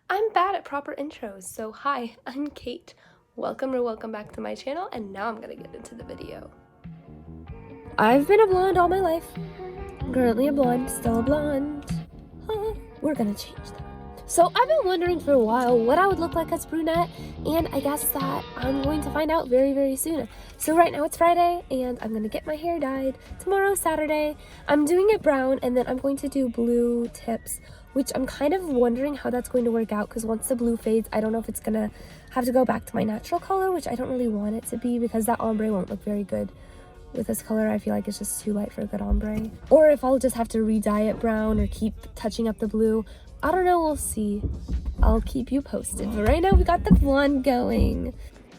I'm bad at proper intros, so hi, I'm Kate. Welcome back to my channel, and now I'm gonna get into the video. I've been a blonde all my life. I'm currently a blonde, still a blonde. We're gonna change that. So I've been wondering for a while what I would look like as brunette, and I guess that I'm going to find out very soon. So right now it's Friday, and I'm gonna get my hair dyed. Tomorrow's Saturday. I'm doing it brown, and then I'm going to do blue tips, which I'm kind of wondering how that's going to work out, because once the blue fades, I don't know if it's gonna have to go back to my natural color, which I don't really want it to be, because that ombre won't look very good with this color. I feel like it's just too light for a good ombre. Or if I'll just have to re-dye it brown or keep touching up the blue. I don't know, we'll see. I'll keep you posted. But right now we got the blonde going.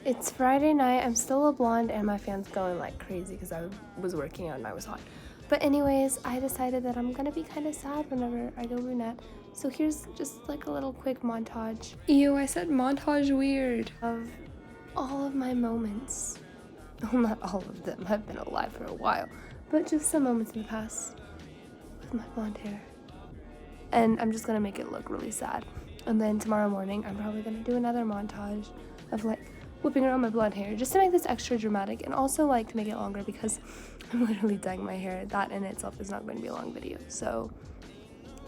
It's Friday night. I'm still a blonde and my fan's going like crazy because I was working out and I was hot. But anyways, I decided that I'm gonna be kind of sad whenever I go brunette. So here's just like a little quick montage. Ew, I said montage weird. Of all of my moments. Well, not all of them. I've been alive for a while. But just some moments in the past with my blonde hair. And I'm just gonna make it look really sad. And then tomorrow morning, I'm probably gonna do another montage of like whipping around my blonde hair just to make this extra dramatic, and also like to make it longer because I'm literally dyeing my hair. That in itself is not going to be a long video. So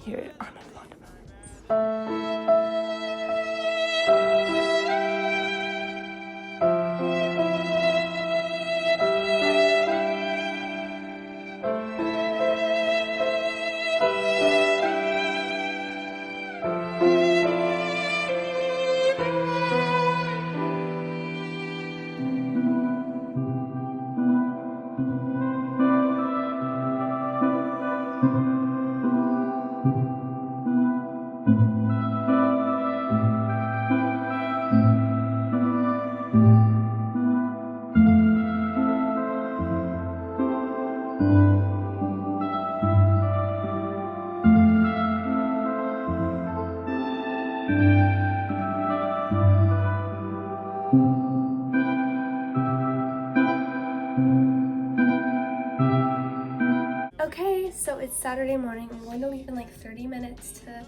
here are my blonde moments. Okay, so it's Saturday morning. I'm going to leave in like 30 minutes to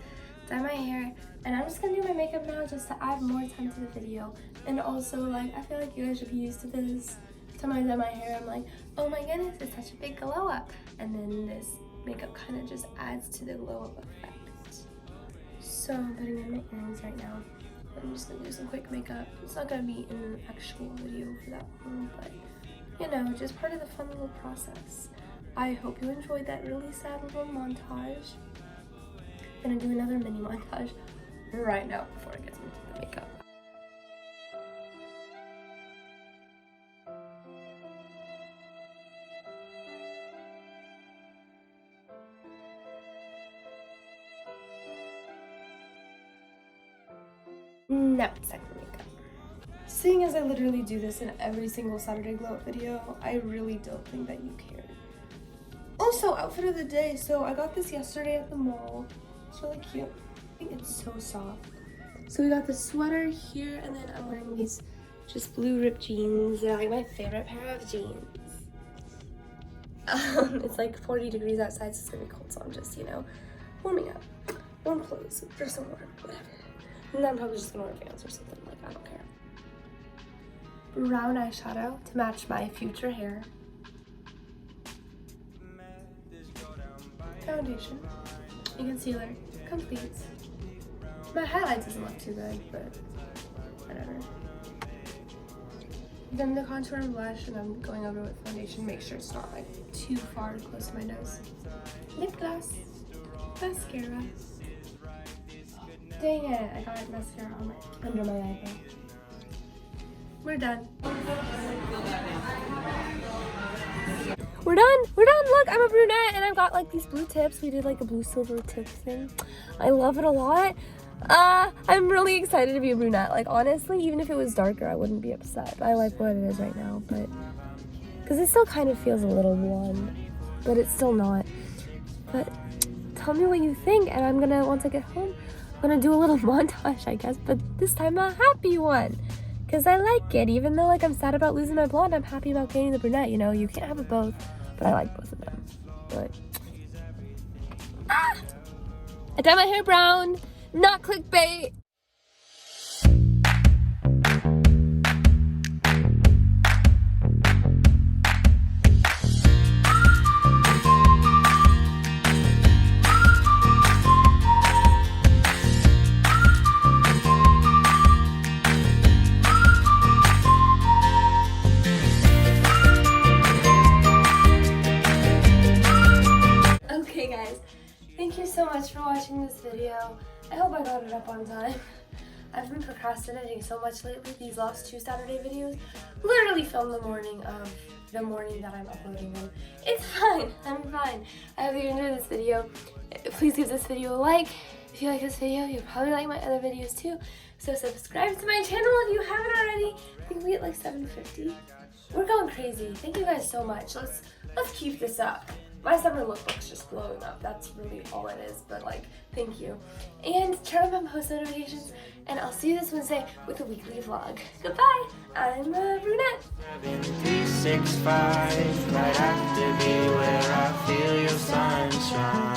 dye my hair, and I'm just gonna do my makeup now just to add more time to the video. And also, like, I feel like you guys should be used to this. Every time I dye my hair, I'm like, oh my goodness, it's such a big glow up. And then this makeup kind of just adds to the glow up effect. So I'm putting in my earrings right now. I'm just gonna do some quick makeup. It's not gonna be in an actual video for that long, but you know, just part of the fun little process. I hope you enjoyed that really sad little montage. I'm gonna do another mini montage right now before I get into the makeup. Now it's time for makeup. Seeing as I literally do this in every single Saturday glow up video, I really don't think that you care. Also, outfit of the day. So I got this yesterday at the mall. It's really cute. I think it's so soft. So we got the sweater here, and then I'm wearing these just blue ripped jeans. They're like my favorite pair of jeans. It's like 40 degrees outside, so it's gonna be cold. So I'm just, you know, warming up. Warm clothes, dress so warm, whatever. And then I'm probably just gonna wear Vans or something. Like, I don't care. Brown eyeshadow to match my future hair. Foundation and concealer complete. My highlights doesn't look too good, but whatever. Then the contour and blush, and I'm going over with foundation. Make sure it's not like too far close to my nose. Lip gloss, mascara. Dang it, I got mascara on under my eyebrow. We're done. We're done, look, I'm a brunette and I've got like these blue tips. We did like a blue silver tip thing. I love it a lot. I'm really excited to be a brunette. Like honestly, even if it was darker, I wouldn't be upset. I like what it is right now, but, cause it still kind of feels a little blonde, but it's still not. But tell me what you think, and I'm gonna, once I get home, I'm gonna do a little montage, I guess, but this time a happy one. Cause I like it, even though like I'm sad about losing my blonde, I'm happy about getting the brunette, you know? You can't have it both, but I like both of them. But I dye my hair brown, not clickbait. so I hope I got it up on time. I've been procrastinating so much lately. These last 2 Saturday videos literally filmed the morning that I'm uploading them. It's fine. I'm fine. I hope you enjoyed this video. Please give this video a like. If you like this video, you'll probably like my other videos too. So subscribe to my channel if you haven't already. I think we hit like 750. We're going crazy. Thank you guys so much. Let's keep this up. My summer lookbook's just blowing up. That's really all it is, but like, thank you. And turn on my post notifications, and I'll see you this Wednesday with a weekly vlog. Goodbye. I'm Brunette. 365, right after me where I feel your sunshine.